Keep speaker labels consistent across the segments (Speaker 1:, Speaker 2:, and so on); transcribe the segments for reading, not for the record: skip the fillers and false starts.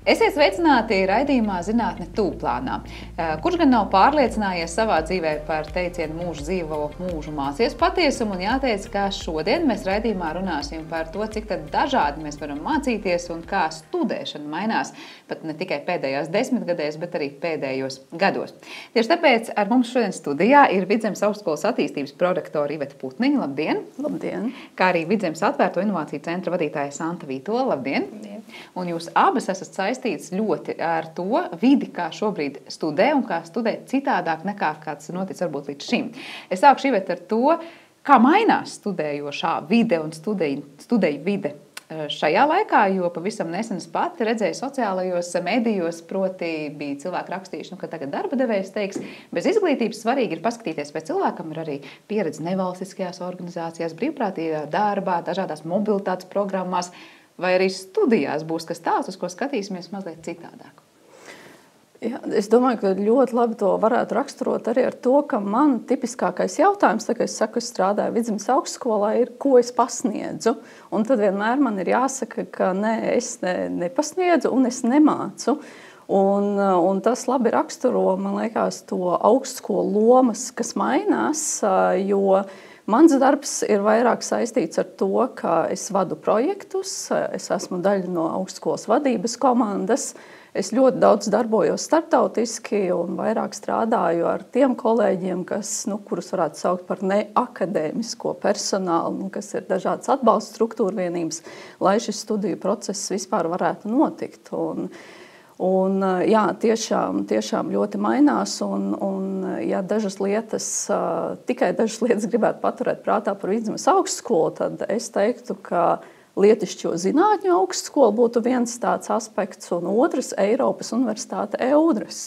Speaker 1: Esiet sveicināti raidījumā Zinātne tūplānā. Kurš gan nav pārliecinājies savā dzīvē par teicienu mūžu dzīvo, mūžu mācies patiesumu, un jāteic, ka šodien mēs raidījumā runāsim par to, cik tad dažādi mēs varam mācīties un kā studēšana mainās pat ne tikai pēdējās desmitgadēs, bet arī pēdējos gados. Tieši tāpēc ar mums šodien studijā ir Vidzemes augstskolas attīstības prorektora Iveta Putniņa. Labdien!
Speaker 2: Labdien!
Speaker 1: Kā arī Vidzemes atvērto inovāciju centra vadītāja Santa Vītola. Labdien!
Speaker 2: Labdien!
Speaker 1: Un jūs abas esat saistīts ļoti ar to vidi, kā šobrīd studē un kā studē citādāk nekā kāds noticis varbūt līdz šim. Es sākšu Iveta ar to, kā mainās studējošā vide un studēju vide šajā laikā, jo pavisam nesen es pati redzēju sociālajos medijos, proti bija cilvēki rakstījuši, ka tagad darba devējs teiks, bez izglītības svarīgi ir paskatīties, vai cilvēkam ir arī pieredze nevalstiskajās organizācijās, brīvprātīgā darbā, dažādās mobilitātes programmās, vai arī studijās būs kas tāds, uz ko skatīsimies mazliet citādāk.
Speaker 2: Jā, es domāju, ka ļoti labi to varētu raksturot arī ar to, ka man tipiskākais jautājums, tā kā es saku, es strādāju Vidzemes augstskolā, ir, ko es pasniedzu. Un tad vienmēr man ir jāsaka, ka nē, es nepasniedzu un es nemācu. Un tas labi raksturo, man liekas, to augstskolu lomas, kas mainās, jo mans darbs ir vairāk saistīts ar to, ka es vadu projektus, es esmu daļa no augstskolas vadības komandas. Es ļoti daudz darbojos starptautiski un vairāk strādāju ar tiem kolēģiem, kurus varētu saukt par neakadēmisko personālu, kas ir dažādas atbalsta struktūra vienības, lai šis studiju process vispār varētu notikt. Jā, tiešām ļoti mainās, un ja tikai dažas lietas gribētu paturēt prātā par Vidzemes augstskolu, tad es teiktu, ka Lietišķo zinātņu augstskola būtu viens tāds aspekts, un otrs Eiropas Universitāte EUDRES.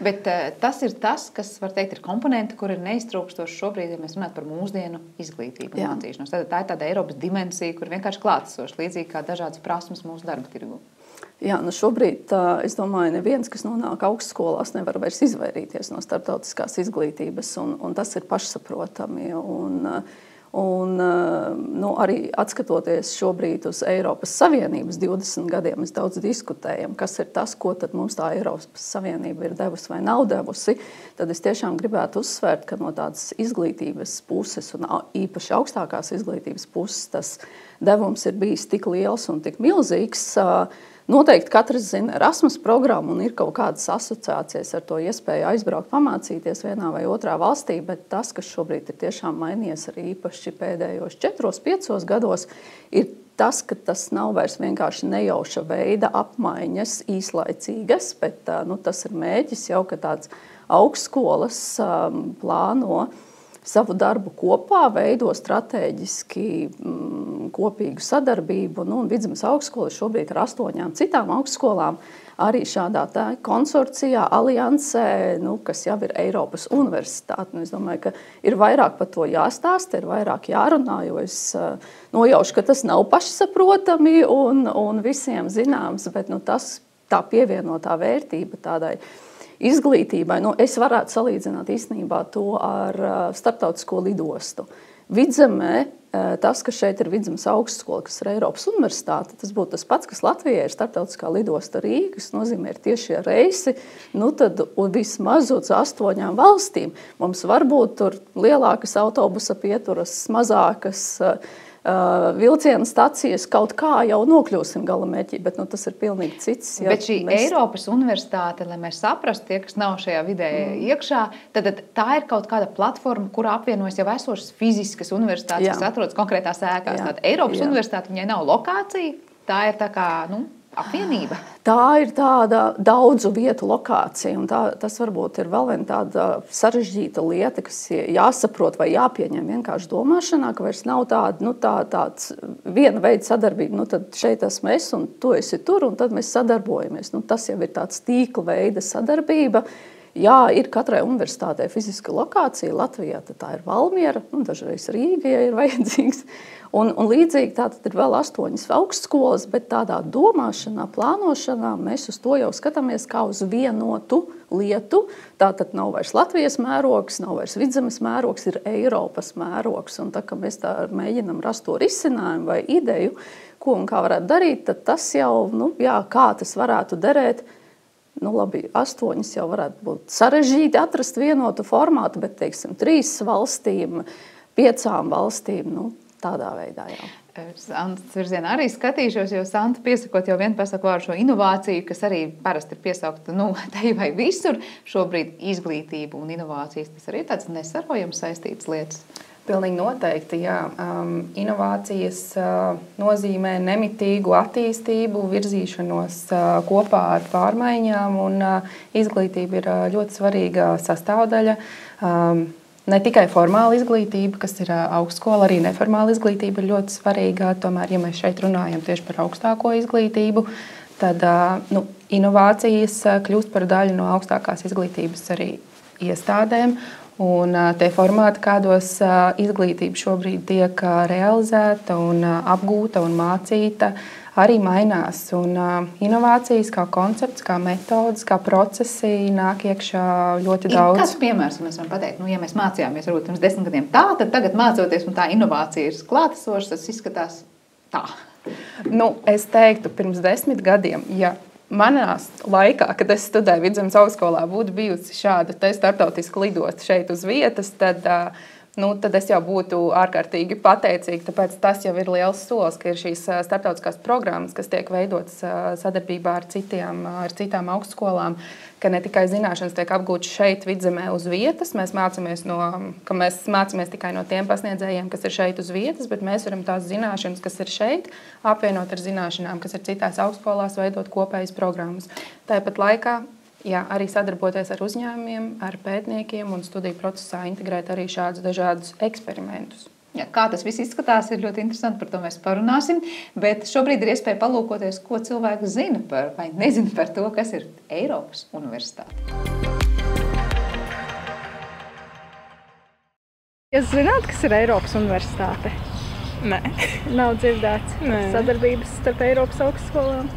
Speaker 1: Bet tas ir tas, kas, var teikt, ir komponenti, kur ir neiztrūkstoši šobrīd, ja mēs runājam par mūsdienu izglītību un mācīšanos. Tā ir tāda Eiropas dimensija, kur vienkārši klātesoši, līdzīgi kā dažādas prasmes mūsu darba tirgu.
Speaker 2: Jā, šobrīd, es domāju, neviens, kas nonāk augstskolās, nevar vairs izvairīties no starptautiskās izglītības, un tas ir pašsaprotami. Arī atskatoties šobrīd uz Eiropas Savienības 20 gadiem, mēs daudz diskutējam, kas ir tas, ko tad mums tā Eiropas Savienība ir devusi vai nav devusi, tad es tiešām gribētu uzsvērt, ka no tādas izglītības puses un īpaši augstākās izglītības puses tas devums ir bijis tik liels un tik milzīgs. Noteikti katrs zina Erasmus programmu un ir kaut kādas asociācijas ar to iespēju aizbraukt, pamācīties vienā vai otrā valstī, bet tas, kas šobrīd ir tiešām mainījies arī īpaši pēdējos 4-5 gados, ir tas, ka tas nav vairs vienkārši nejauša veida apmaiņas īslaicīgas, bet tas ir mēģis jau, ka tāds augstskolas plāno savu darbu kopā, veido strateģiski kopīgu sadarbību. Un Vidzemes augstskola šobrīd ar 8 citām augstskolām arī šādā konsorcijā, aliansē, kas jau ir Eiropas Universitāte. Es domāju, ka ir vairāk par to jāstāsta, ir vairāk jārunā, jo es nojaušu, ka tas nav pašsaprotami un visiem zināms, bet tā pievienotā vērtība tādai izglītībai. Es varētu salīdzināt īstenībā to ar starptautisko lidostu. Vidzemē, tas, ka šeit ir Vidzemes augstskola, kas ir Eiropas Universitāte, tas būtu tas pats, kas Latvijai ir starptautiskā lidosta Rīga, kas nozīmē ir tiešie reisi, tad vismaz uz 8 valstīm. Mums varbūt tur lielākas autobusa pieturas, mazākas vilciena stacijas, kaut kā jau nokļūsim galamērķī, bet tas ir pilnīgi cits. Ja
Speaker 1: bet šī Eiropas Universitāte, lai mēs saprastu tie, kas nav šajā vidē iekšā, tad tā ir kaut kāda platforma, kurā apvienojas jau esošas fiziskas universitātes, kas atrodas konkrētās ēkās. Tātad Eiropas Universitāte, viņai nav lokācija, tā ir tā kā, apvienība.
Speaker 2: Tā ir tāda daudzu vietu lokācija, un tas varbūt ir vēl viena tāda sarežģīta lieta, kas jāsaprot vai jāpieņem vienkārši domāšanā, ka vairs nav tāds viena veida sadarbība. Tad šeit esmu es, un tu esi tur, un tad mēs sadarbojamies. Tas jau ir tāds tīkla veida sadarbība, Jā, ir katrai universitātei fiziska lokācija. Latvijā tā ir Valmiera, dažreiz Rīga, ja ir vajadzīgs. Un līdzīgi tātad ir vēl 8 augstskolas, bet tādā domāšanā, plānošanā mēs uz to jau skatāmies kā uz vienotu lietu. Tātad nav vairs Latvijas mērogs, nav vairs Vidzemes mērogs, ir Eiropas mērogs. Un tā, ka mēs tā mēģinam rast to risinājumu vai ideju, ko un kā varētu darīt, tad tas jau, kā tas varētu derēt. Labi, 8 jau varētu būt sarežģīti atrast vienotu formātu, bet, teiksim, 3 valstīm, 5 valstīm, tādā veidā jau.
Speaker 1: Santas virzienā arī skatīšos, jo Santa piesakot jau vien pasaka vārdu šo inovāciju, kas arī parasti ir piesaukta, te vai visur. Šobrīd izglītība un inovācijas, tas arī ir tāds nesarojams saistītas lietas.
Speaker 3: Pilnīgi noteikti, jā. Inovācijas nozīmē nemitīgu attīstību, virzīšanos kopā ar pārmaiņām, un izglītība ir ļoti svarīga sastāvdaļa. Ne tikai formāla izglītība, kas ir augstskola, arī neformāla izglītība ir ļoti svarīga. Tomēr, ja mēs šeit runājam tieši par augstāko izglītību, tad inovācijas kļūst par daļu no augstākās izglītības arī iestādēm. Un tie formāti, kādos izglītība šobrīd tiek realizēta un apgūta un mācīta, arī mainās. Un inovācijas kā koncepts, kā metodas, kā procesi nāk iekšā ļoti daudz.
Speaker 1: Kāds piemērs mēs varam pateikt? Ja mēs mācījāmies varbūt pirms 10 gadiem tā, tad tagad mācoties un tā inovācija ir klātesoša, tas izskatās tā.
Speaker 3: Es teiktu, pirms 10 gadiem, ja manā laikā, kad es studēju Vidzemes augstskolā, būtu bijusi šāda starptautiska lidosta šeit uz vietas, tad es jau būtu ārkārtīgi pateicīga. Tāpēc tas jau ir liels solis, ka ir šīs starptautiskās programmas, kas tiek veidotas sadarbībā ar citām augstskolām, ka ne tikai zināšanas tiek apgūtas šeit Vidzemē uz vietas. Mēs mācāmies tikai no tiem pasniedzējiem, kas ir šeit uz vietas, bet mēs varam tās zināšanas, kas ir šeit, apvienot ar zināšanām, kas ir citās augstskolās, veidot kopējas programmas. Tāpat laikā arī sadarboties ar uzņēmumiem, ar pētniekiem un studiju procesā integrēt arī šādus dažādus eksperimentus.
Speaker 1: Kā tas viss izskatās, ir ļoti interesanti, par to mēs parunāsim, bet šobrīd ir iespēja palūkoties, ko cilvēki zina par vai nezina par to, kas ir Eiropas universitāte.
Speaker 4: Jūs zināt, kas ir Eiropas universitāte?
Speaker 5: Nē.
Speaker 4: Nav dzirdēts.
Speaker 5: Nē.
Speaker 4: Sadarbības starp Eiropas augstskolām?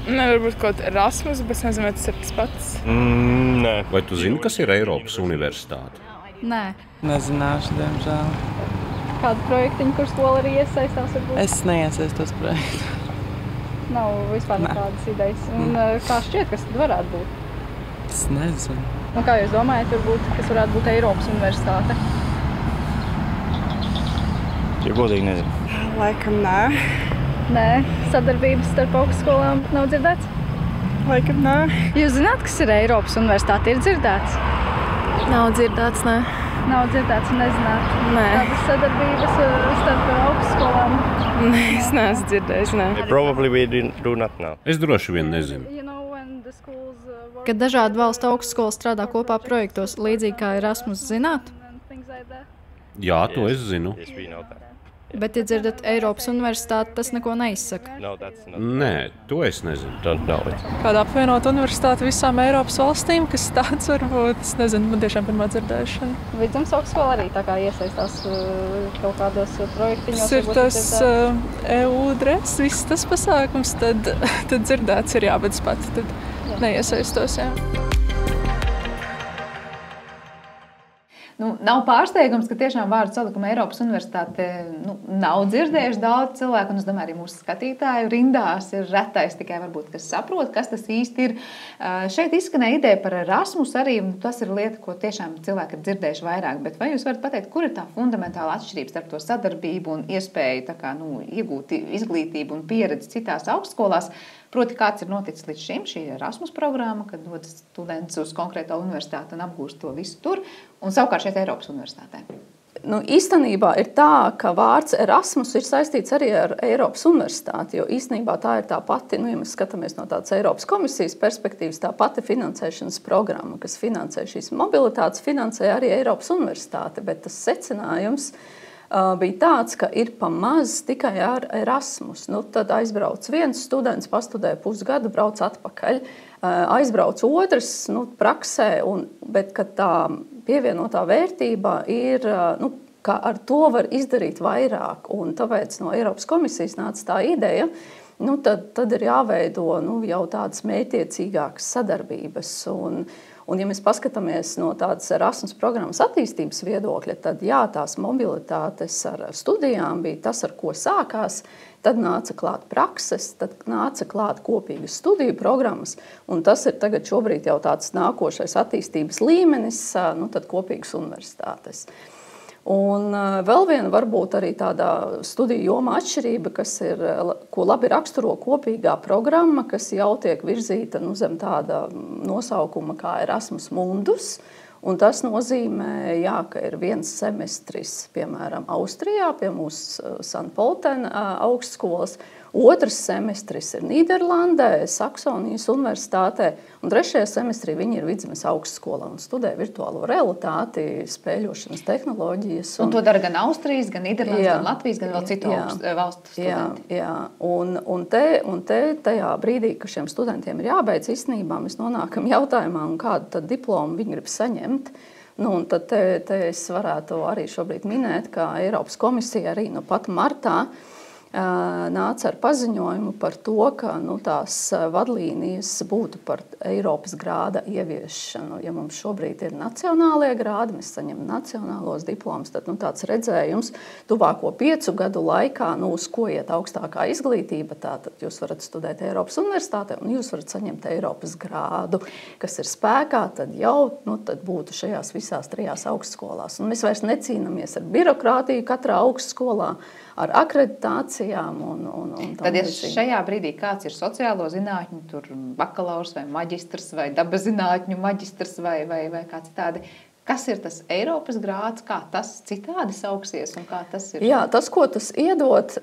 Speaker 5: Nē, varbūt kaut Erasmus, bet es nezinu, vai tas ir tas pats.
Speaker 6: Nē. Vai tu zini, kas ir Eiropas universitāte?
Speaker 4: Nē.
Speaker 7: Nezināšu, diemžēl.
Speaker 4: Kādu projektiņu, kur skola arī iesaistās? Varbūt?
Speaker 7: Es neiesaistos projektā.
Speaker 4: Nav vispār nekādas idejas. Un kā šķiet, kas tad varētu būt?
Speaker 7: Es nezinu.
Speaker 4: Un kā jūs domājat, varbūt, kas varētu būt Eiropas universitāte?
Speaker 6: Ja godīgi nezinu.
Speaker 5: Laikam nē.
Speaker 4: Nē. Sadarbības starp augstskolām nav dzirdēts?
Speaker 5: Laikam nē.
Speaker 4: Jūs zināt, kas ir Eiropas universitāte? Ir dzirdēts?
Speaker 5: Nav dzirdēts, nē.
Speaker 4: Nav dzirdēts un nezināt.
Speaker 5: Nē.
Speaker 4: Kādas sadarbības starp augstskolām?
Speaker 5: Nē, es neesmu dzirdējis, nē.
Speaker 6: Probably we do not know. Es droši vien nezinu.
Speaker 4: Kad dažādu valstu augstskolas strādā kopā projektos, līdzīgi kā Erasmus, zināt?
Speaker 6: Jā, to es zinu. Yes, we know that.
Speaker 4: Bet, ja dzirdat Eiropas universitāti, tas neko neizsaka.
Speaker 6: No, that's not. Nē, to es nezinu. Don't know it.
Speaker 8: Kāda apvienota universitāte visām Eiropas valstīm, kas tāds varbūt, es nezinu, man tiešām pirmā dzirdēšana.
Speaker 4: Vidzemes augstskola arī tā kā iesaistās kaut kādos projektiņos.
Speaker 8: Tas ir tas EU dress, viss tas pasākums, tad dzirdēts ir jā, bet es pati tad neiesaistos, jā.
Speaker 1: Nav pārsteigums, ka tiešām vārdu salikuma Eiropas universitāte nav dzirdējuši daudz cilvēku, un es domāju, arī mūsu skatītāju rindās ir retais tikai varbūt, kas saprot, kas tas īsti ir. Šeit izskanēja ideja par Erasmus arī, un tas ir lieta, ko tiešām cilvēki ir dzirdējuši vairāk, bet vai jūs varat pateikt, kur ir tā fundamentāla atšķirība starp to sadarbību un iespēju iegūt izglītību un pieredzi citās augstskolās? Proti, kāds ir noticis līdz šim, šī Erasmus programma, kad dodas students uz konkrēto universitāti un apgūst to visu tur, un savukārt šeit Eiropas universitātē.
Speaker 2: Īstenībā ir tā, ka vārds Erasmus ir saistīts arī ar Eiropas universitāti, jo īstenībā tā ir tā pati, ja mēs skatāmies no tādas Eiropas komisijas perspektīvas, tā pati finansēšanas programma, kas finansē šīs mobilitātes, finansē arī Eiropas universitāte, bet tas secinājums bija tāds, ka ir pamaz tikai ar Erasmus. Tad aizbrauc viens students, pastudē pusgadu, brauc atpakaļ. aizbrauc otrs praksē, bet kad tā pievienotā vērtība ir, ka ar to var izdarīt vairāk. Un tāpēc no Eiropas komisijas nāca tā ideja, tad ir jāveido jau tādas mērķtiecīgākas sadarbības. Un ja mēs paskatāmies no tādas Erasmus programmas attīstības viedokļa, tad jā, tās mobilitātes ar studijām bija tas, ar ko sākās. Tad nāca klāt prakses, tad nāca klāt kopīgas studiju programmas, un tas ir tagad šobrīd jau tāds nākošais attīstības līmenis, tad kopīgas universitātes. Un vēl viena varbūt arī tāda studiju joma atšķirība, ko labi raksturo kopīgā programma, kas jau tiek virzīta zem tāda nosaukuma kā Erasmus Mundus. Un tas nozīmē, ka ir viens semestris, piemēram, Austrijā pie mūsu Sanpolten augstskolas, otrs semestris ir Nīderlandē, Saksonijas universitātē, un trešajā semestrī viņi ir Vidzemes augstskolā un studē virtuālo realitāti, spēļošanas tehnoloģijas.
Speaker 1: Un to dara gan Austrijas, gan Nīderlandes, gan Latvijas, gan vēl citu valstu studenti.
Speaker 2: Jā. Un te tajā brīdī, ka šiem studentiem ir jābeidz, īstenībā mēs nonākam jautājumā, un kādu tad diplomu viņi grib saņemt. Un tad te es varētu arī šobrīd minēt, ka Eiropas komisija arī pat martā nāca ar paziņojumu par to, ka tās vadlīnijas būtu par Eiropas grāda ieviešanu. Ja mums šobrīd ir nacionālie grādi, mēs saņemam nacionālos diplomus, tad tāds redzējums tuvāko 5 gadu laikā, uz ko iet augstākā izglītība, tātad jūs varat studēt Eiropas universitātē un jūs varat saņemt Eiropas grādu, kas ir spēkā, tad jau tad būtu šajās visās 3 augstskolās. Un mēs vairs necīnamies ar birokrātiju katrā augstskolā, ar akreditācijām un
Speaker 1: tad, ja šajā brīdī kāds ir sociālo zinātņu, bakalaurs vai maģistrs vai dabazinātņu maģistrs vai kāds tādi, kas ir tas Eiropas grāds, kā tas citādi sauksies un kā tas ir?
Speaker 2: Jā, tas, ko tas iedod,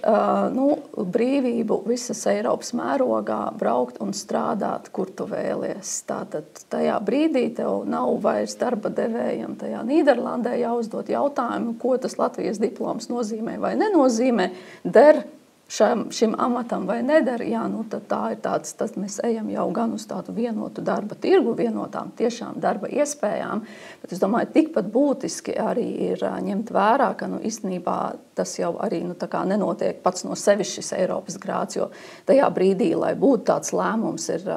Speaker 2: brīvību visas Eiropas mērogā braukt un strādāt, kur tu vēlies. Tātad tajā brīdī tev nav vairs darba devējiem tajā Nīderlandē jāuzdot jautājumu, ko tas Latvijas diploms nozīmē vai nenozīmē, der šim amatam vai nedara, tad tā ir tāds, tad mēs ejam jau gan uz tādu vienotu darba tirgu, vienotām tiešām darba iespējām, bet es domāju, tikpat būtiski arī ir ņemt vērā, ka īstenībā tas jau arī tā kā nenotiek pats no sevis šis Eiropas grāds, jo tajā brīdī, lai būtu tāds lēmums, ir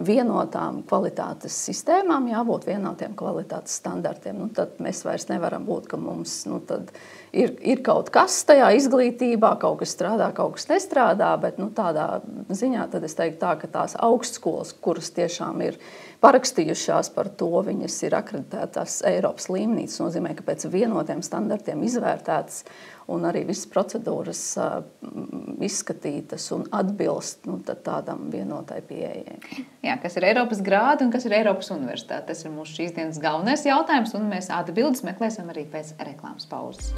Speaker 2: vienotām kvalitātes sistēmām, jābūt vienotiem kvalitātes standartiem. Tad mēs vairs nevaram būt, ka mums tad ir kaut kas tajā izglītībā, kaut kas strādā, kaut kas nestrādā, bet tādā ziņā tad es teiktu tā, ka tās augstskolas, kuras tiešām ir parakstījušās par to, viņas ir akreditētās Eiropas līmenī. Tas nozīmē, ka pēc vienotiem standartiem izvērtētas un arī visas procedūras izskatītas un atbilst tādam vienotai pieejai.
Speaker 1: Jā, kas ir Eiropas grādi un kas ir Eiropas universitāte? Tas ir mūsu šīs dienas galvenais jautājums, un mēs atbildes meklēsim arī pēc reklāmas pauzes.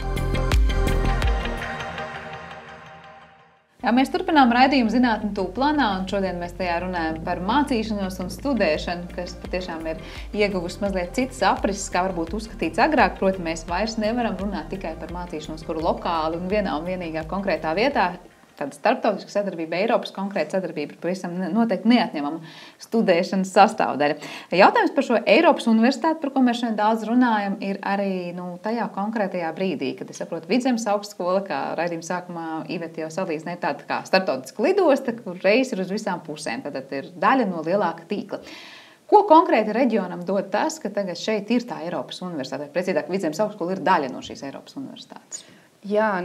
Speaker 1: Jā, mēs turpinām raidījumu Zinātne tūplānā, un šodien mēs tajā runājam par mācīšanos un studēšanu, kas patiešām ir ieguvusi mazliet citas aprises, kā varbūt uzskatīts agrāk. Proti, mēs vairs nevaram runāt tikai par mācīšanos, kuru lokāli un vienā un vienīgā konkrētā vietā. Tāda starptautiska sadarbība, Eiropas konkrēta sadarbība ir pavisam noteikti neatņemama studēšanas sastāvdaļa. Jautājums par šo Eiropas universitāti, par ko mēs šodien daudz runājam, ir arī tajā konkrētajā brīdī, kad es saprotu Vidzemes augstskola, kā raidījuma sākumā Iveta jau salīdzināja tāda kā starptautiska lidosta, kur reis ir uz visām pusēm, tad ir daļa no lielāka tīkla. Ko konkrēti reģionam dod tas, ka tagad šeit ir tā Eiropas universitāte? Precīzāk, Vidzemes augstskola ir daļa no šīs Eiropas universitātes.
Speaker 3: Jā,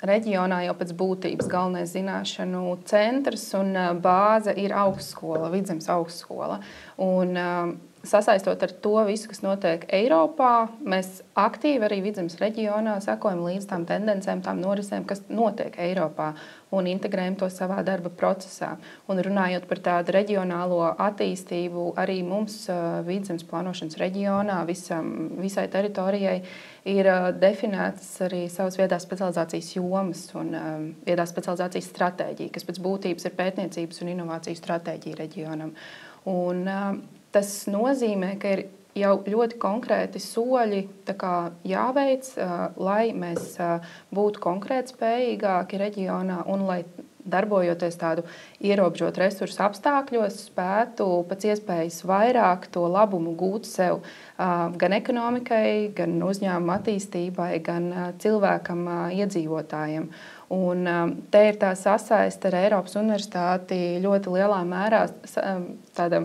Speaker 3: reģionā jau pēc būtības galvenais zināšanu centrs un bāze ir augstskola, Vidzemes augstskola. Un sasaistot ar to visu, kas notiek Eiropā, mēs aktīvi arī Vidzemes reģionā sekojam līdz tām tendencēm, tām norisēm, kas notiek Eiropā, un integrējam to savā darba procesā. Un runājot par tādu reģionālo attīstību, arī mums Vidzemes plānošanas reģionā visai teritorijai ir definētas arī savas viedās specializācijas jomas un viedās specializācijas stratēģija, kas pēc būtības ir pētniecības un inovāciju stratēģija reģionam. Un tas nozīmē, ka ir jau ļoti konkrēti soļi jāveic, lai mēs būtu konkurētspējīgāki reģionā un lai darbojoties tādu ierobežotu resursu apstākļos, spētu pēc iespējas vairāk to labumu gūt sev gan ekonomikai, gan uzņēmuma attīstībai, gan cilvēkam, iedzīvotājiem. Un te ir tā sasaiste ar Eiropas universitāti ļoti lielā mērā tāda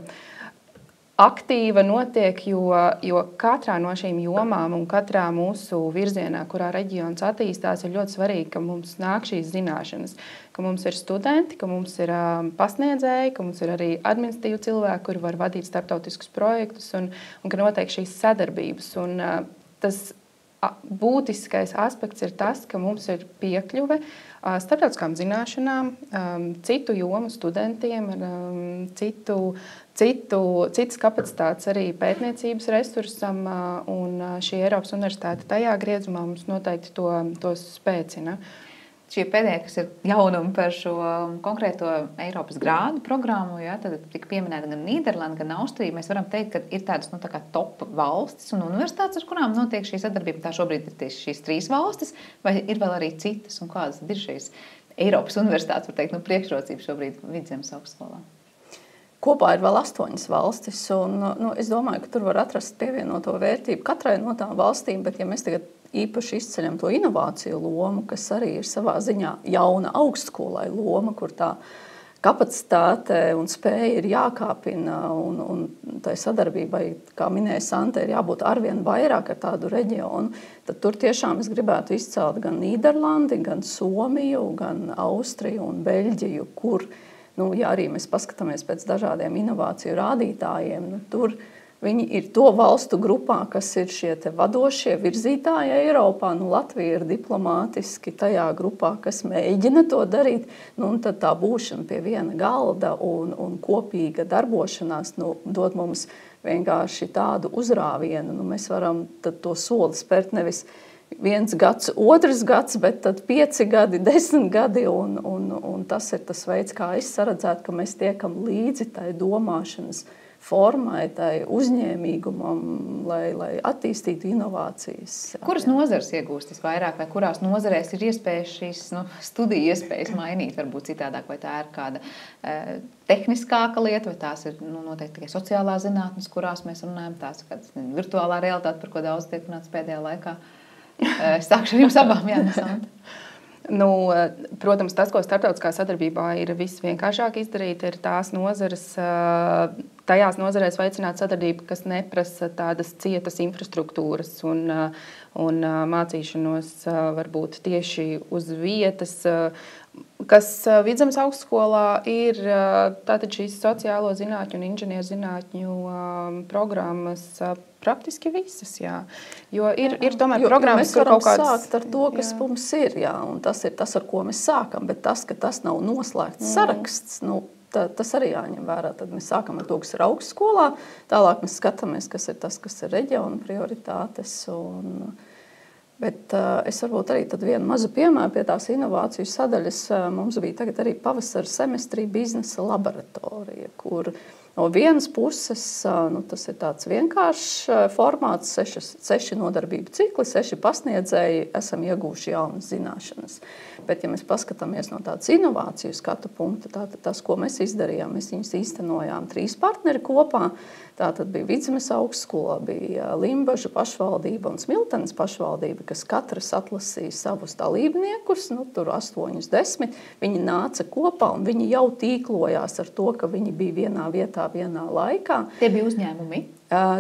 Speaker 3: aktīva notiek, jo katrā no šīm jomām un katrā mūsu virzienā, kurā reģions attīstās, ir ļoti svarīgi, ka mums nāk šīs zināšanas, ka mums ir studenti, ka mums ir pasniedzēji, ka mums ir arī administratīvi cilvēki, kuri var vadīt starptautiskus projektus un ka notiek šīs sadarbības. Un tas būtiskais aspekts ir tas, ka mums ir piekļuve starptautiskām zināšanām, citu jomu studentiem, citas kapacitātes arī pētniecības resursam, un šī Eiropas universitāte tajā griezumā mums noteikti to spēcina.
Speaker 1: Šie pēdējie, kas ir jaunumi par šo konkrēto Eiropas grādu programmu, ja, tad tika pieminēta gan Nīderlanda, gan Austrija. Mēs varam teikt, ka ir tādas tā kā top valstis un universitātes, ar kurām notiek šī sadarbība. Tā šobrīd ir tieši šīs 3 valstis, vai ir vēl arī citas, un kādas ir šīs Eiropas universitātes, var teikt, priekšrocības šobrīd Vidzemes augstskolā?
Speaker 2: Kopā ir vēl 8 valstis, un es domāju, ka tur var atrast pievienoto vērtību katrai no tām valstīm, bet ja mēs tagad īpaši izceļam to inovāciju lomu, kas arī ir savā ziņā jauna augstskolai loma, kur tā kapacitāte un spēja ir jākāpina, un tai sadarbībai, kā minēja Sante, ir jābūt arvien vairāk ar tādu reģionu, tad tur tiešām es gribētu izcelt gan Nīderlandi, gan Somiju, gan Austriju un Beļģiju, kur, ja arī mēs paskatāmies pēc dažādiem inovāciju rādītājiem, tur viņi ir to valstu grupā, kas ir šie te vadošie virzītāji Eiropā. Latvija ir diplomātiski tajā grupā, kas mēģina to darīt. Un tad tā būšana pie viena galda un kopīga darbošanās dod mums vienkārši tādu uzrāvienu. Mēs varam tad to soli spērt nevis 1 gads, 2 gads, bet tad 5 gadi, 10 gadi. Un tas ir tas veids, kā es saredzētu, ka mēs tiekam līdzi tai domāšanas formai, tai uzņēmīgumam, lai attīstītu inovācijas.
Speaker 1: Kuras nozares iegūst visvairāk, vai kurās nozarēs ir iespējas šīs studiju iespējas mainīt, varbūt citādāk, vai tā ir kāda tehniskāka lieta, vai tās ir noteikti tikai sociālā zinātnes, kurās mēs runājam, tās ir kādas virtuālā realitāte, par ko daudz tiek runāts pēdējā laikā. Es sākšu ar jums abām, Santa.
Speaker 3: Protams, tas, ko starptautiskā sadarbībā ir visvienkāršāk izdarīt, ir tās nozares, tajās nozarēs veicināt sadarbību, kas neprasa tādas cietas infrastruktūras un mācīšanos varbūt tieši uz vietas, kas Vidzemes augstskolā ir tātad šīs sociālo zinātņu un inženieru zinātņu programmas praktiski visas, jā. Jo ir tomēr programmas, kur kaut kādas...
Speaker 2: Mēs varam sākt ar to, kas mums ir, jā, un tas ir tas, ar ko mēs sākam, bet tas, ka tas nav noslēgts saraksts, tas arī jāņem vērā. Tad mēs sākam ar to, kas ir augstskolā, tālāk mēs skatāmies, kas ir tas, kas ir reģiona prioritātes. Bet es varbūt arī tad vienu mazu piemēru pie tās inovāciju sadaļas. Mums bija tagad arī pavasara semestrī biznesa laboratorija, kur no vienas puses tas ir tāds vienkāršs formāts, 6 nodarbību cikli, 6 pasniedzēji, esam ieguvuši jaunas zināšanas. Bet, ja mēs paskatāmies no tādas inovāciju skatu punkta, tātad tas, ko mēs izdarījām, mēs viņus īstenojām 3 partneri kopā. Tātad bija Vidzemes augstskola, bija Limbažu pašvaldība un Smiltenes pašvaldība, kas katras atlasīja savus dalībniekus, tur 8, 10. Viņi nāca kopā un viņi jau tīklojās ar to, ka viņi bija vienā vietā, vienā laikā.
Speaker 1: Tie bija uzņēmumi?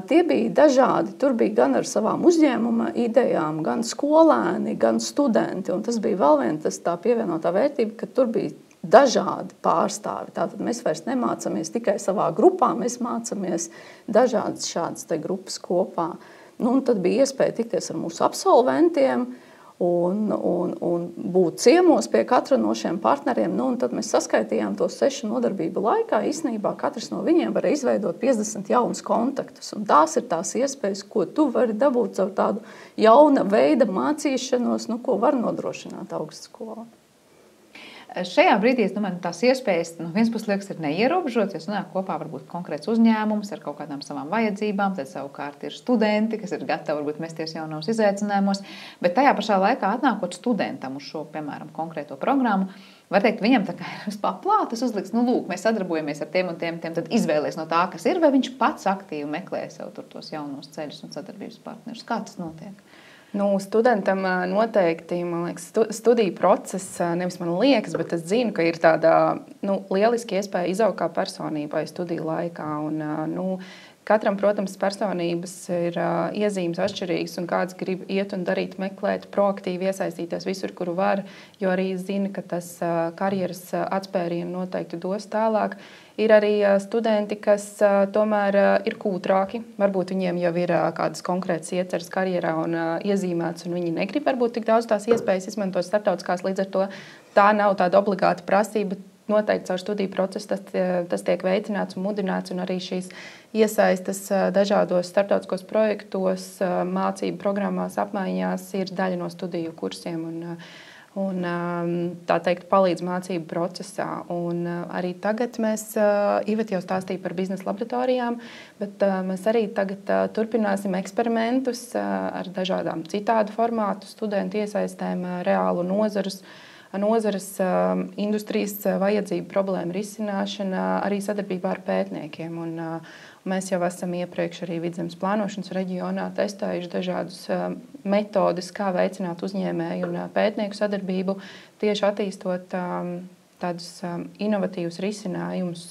Speaker 2: Tie bija dažādi. Tur bija gan ar savām uzņēmuma idejām, gan skolēni, gan studenti. Un tas bija vēl viena tā pievienotā vērtība, ka tur bija dažādi pārstāvi. Tātad mēs vairs nemācāmies tikai savā grupā, mēs mācāmies dažādas šādas te grupas kopā. Un tad bija iespēja tikties ar mūsu absolventiem un būt ciemos pie katra no šiem partneriem. Un tad mēs saskaitījām to 6 nodarbību laikā. Īsnībā katrs no viņiem varēja izveidot 50 jaunus kontaktus. Un tās ir tās iespējas, ko tu vari dabūt caur tādu jauna veida mācīšanos, ko var nodrošināt augstskola.
Speaker 1: Šajā brīdī, es domāju, tās iespējas no vienas puses liekas ir neierobežotas, jo sanāk kopā varbūt konkrēts uzņēmums ar kaut kādām savām vajadzībām, tad savukārt ir studenti, kas ir gatavi varbūt mesties jaunos izaicinājumos, bet tajā pašā laikā atnākot studentam uz šo, piemēram, konkrēto programmu, var teikt, viņam tā kā ir uz paplātes uzliks, lūk, mēs sadarbojamies ar tiem un tiem, tad izvēlies no tā, kas ir, vai viņš pats aktīvi meklē sev tur tos jaunos ceļus un sadarbības partnerus. Kā tas notiek?
Speaker 3: Studentam noteikti, man liekas, studiju process, nevis man liekas, bet es zinu, ka ir tāda lieliski iespēja izaugt kā personībai studiju laikā. Un, katram, protams, personības ir iezīmes atšķirīgas, un kāds grib iet un darīt, meklēt, proaktīvi iesaistīties visur, kuru var, jo arī zina, ka tas karjeras atspērienu noteikti dos tālāk. Ir arī studenti, kas tomēr ir kūtrāki. Varbūt viņiem jau ir kādas konkrētas ieceres karjerā un iezīmēts, un viņi negrib varbūt tik daudz tās iespējas izmantot starptautiskās. Līdz ar to tā nav tāda obligāta prasība. Noteikti caur studiju procesu tas tiek veicināts un mudināts, un arī šīs iesaistas dažādos starptautiskos projektos, mācību programmās, apmaiņās ir daļa no studiju kursiem. Un tā teikt, palīdz mācību procesā. Un arī tagad mēs, Iveta jau stāstīja par biznesa laboratorijām, bet mēs arī tagad turpināsim eksperimentus ar dažādām citādu formātu, studentu iesaistēm, reālu nozares industrijas vajadzību problēmu risināšana, arī sadarbībā ar pētniekiem. Un mēs jau esam iepriekš arī Vidzemes plānošanas reģionā testējuši dažādus metodus, kā veicināt uzņēmēju un pētnieku sadarbību, tieši attīstot tādus inovatīvus risinājumus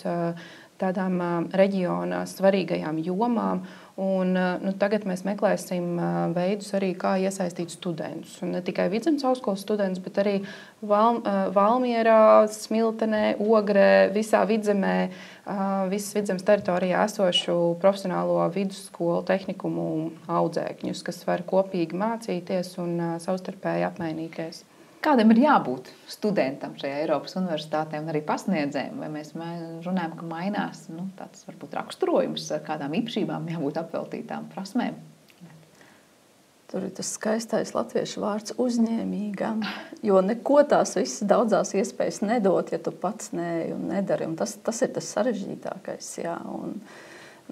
Speaker 3: tādām reģionā svarīgajām jomām. Un, tagad mēs meklēsim veidus arī, kā iesaistīt studentus. Un ne tikai Vidzemes augstskolas studentus, bet arī Valmierā, Smiltenē, Ogrē, visā Vidzemē, visas Vidzemes teritorijā esošu profesionālo vidusskolu tehnikumu audzēkņus, kas var kopīgi mācīties un savstarpēji apmainīties.
Speaker 1: Kādam ir jābūt studentam šajā Eiropas universitātē un arī pasniedzējiem? Vai mēs runājam, ka mainās tāds varbūt raksturojums, ar kādām īpašībām jābūt apveltītām prasmēm?
Speaker 2: Tur ir tas skaistais latviešu vārds uzņēmīgam, jo neko tās visas daudzās iespējas nedot, ja tu pats neej un nedari. Un tas ir tas sarežģītākais, jā.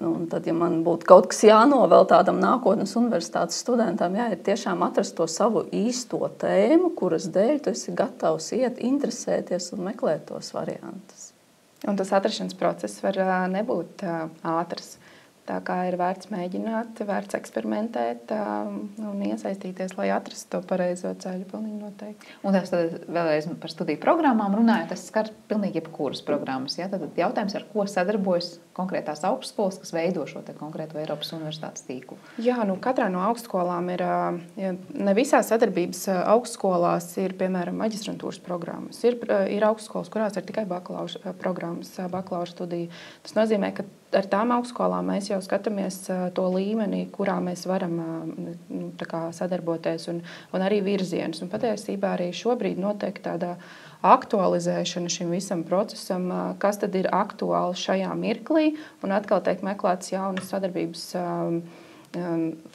Speaker 2: Un tad, ja man būtu kaut kas jānovēl tādam nākotnes universitātes studentam, ir tiešām atrast to savu īsto tēmu, kuras dēļ tu esi gatavs iet, interesēties un meklēt tos variantus.
Speaker 3: Un tas atrašanas process var nebūt ātrs. Tā kā ir vērts mēģināt, vērts eksperimentēt un iesaistīties, lai atrastu to pareizo ceļu, pilnīgi noteikti.
Speaker 1: Un tas tad vēlreiz par studiju programmām runājot, tas skar pilnīgi jebkuras programmas. Ja? Tad jautājums, ar ko sadarbojas konkrētās augstskolas, kas veido šo te konkrēto Eiropas universitātes tīklu?
Speaker 3: Jā, katrā no augstskolām ir, ne visās sadarbības augstskolās ir, piemēram, maģistrantūras programmas. Ir augstskolas, kurās ir tikai bakalaura programmas, bakalaura studija. Tas nozīmē, ka ar tām augstskolām mēs jau skatāmies to līmeni, kurā mēs varam sadarboties un arī virzienus. Un patiesībā arī šobrīd notiek tāda aktualizēšana šim visam procesam, kas tad ir aktuāli šajā mirklī, un atkal tiek meklētas jaunas sadarbības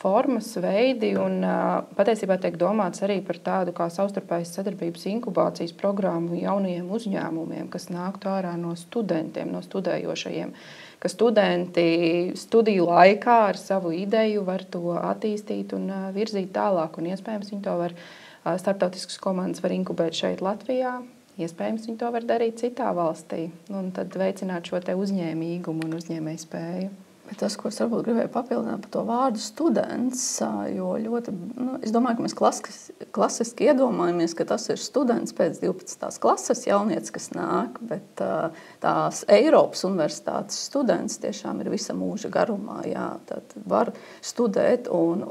Speaker 3: formas, veidi, un patiesībā tiek domāts arī par tādu kā savstarpējas sadarbības inkubācijas programmu jaunajiem uzņēmumiem, kas nāktu ārā no studentiem, no studējošajiem, ka studenti studiju laikā ar savu ideju var to attīstīt un virzīt tālāk, un iespējams viņi to var, starptautiskas komandas var inkubēt šeit Latvijā, iespējams viņi to var darīt citā valstī, un tad veicināt šo te uzņēmīgumu un uzņēmēju spēju.
Speaker 2: Bet tas, ko es varbūt gribēju papildināt par to vārdu students, jo ļoti, es domāju, ka mēs klasiski iedomājamies, ka tas ir students pēc 12. klases, jaunietis, kas nāk, bet tās Eiropas universitātes students tiešām ir visa mūža garumā. Jā, tad var studēt un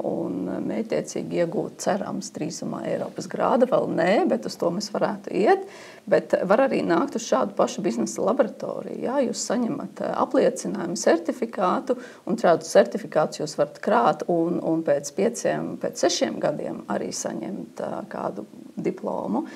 Speaker 2: mērķtiecīgi iegūt cerams drīzumā Eiropas grāda, vēl nē, bet uz to mēs varētu iet. Bet var arī nākt uz šādu pašu biznesa laboratoriju. Jā, jūs saņemat apliecinājumu, certifikātu, un šādu certifikātu jūs varat krāt un pēc 6 gadiem arī saņemt kādu diplomu.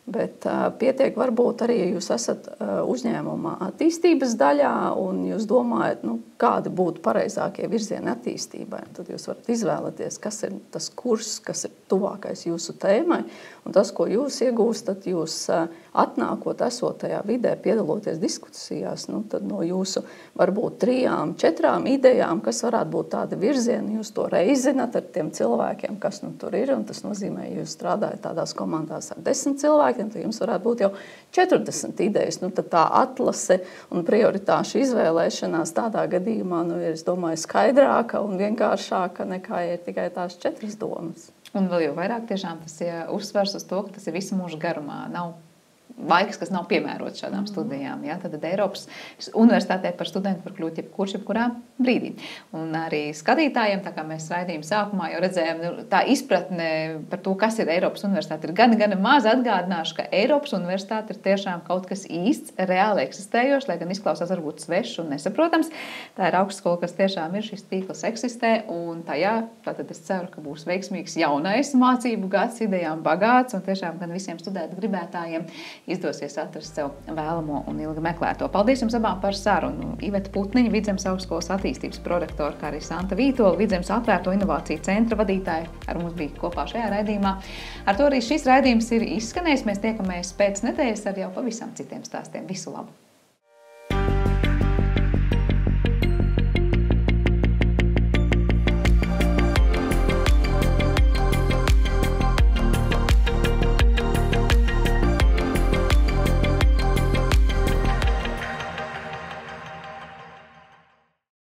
Speaker 2: Bet pietiek varbūt arī, ja jūs esat uzņēmuma attīstības daļā un jūs domājat, kādi būtu pareizākie virzieni attīstībai. Tad jūs varat izvēlēties, kas ir tas kurs, kas ir tuvākais jūsu tēmai. Un tas, ko jūs iegūstat, jūs atnākot esot tajā vidē, piedaloties diskusijās, tad no jūsu varbūt 3, 4 idejām, kas varētu būt tādi virzieni, jūs to reizinat ar tiem cilvēkiem, kas tur ir. Un tas nozīmē, ja jūs strādājat tādās komandās ar 10 cilvēkiem, tad jums varētu būt jau 40 idejas. Tad tā atlase un prioritāšu izvēlēšanās tādā gadījumā ir, es domāju, skaidrāka un vienkāršāka nekā ir tikai tās 4 domas.
Speaker 1: Un vēl jau vairāk tiešām tas uzsvars uz to, ka tas ir visu mūžu garumā. Nav laiks, kas nav piemērots šādām studijām. Ja? Tad Eiropas universitātē par studentu var kļūt jebkurā brīdī. Un arī skatītājiem, tā kā mēs raidījuma sākumā jau redzējām, tā izpratne par to, kas ir Eiropas universitāte, ir gan maz. Atgādināšu, ka Eiropas universitāte ir tiešām kaut kas īsts, reāli eksistējošs, lai gan izklausās varbūt svešs un nesaprotams. Tā ir augstskola, kas tiešām ir, šis tīkls eksistē, un tajā tātad es ceru, ka būs veiksmīgs jaunais mācību gads, idejām bagāts, un tiešām gan visiem studēt gribētājiem izdosies atrast sev vēlamo un ilgi meklēto. Paldies jums abām par sarunu. Iveta Putniņa, Vidzemes augstskolas attīstības prorektora, kā arī Santa Vītola, Vidzemes atvērto inovāciju centra vadītāja, ar mums bija kopā šajā raidījumā. Ar to arī šis raidījums ir izskanējis. Mēs tiekamies pēc nedēļas ar jau pavisam citiem stāstiem. Visu labu!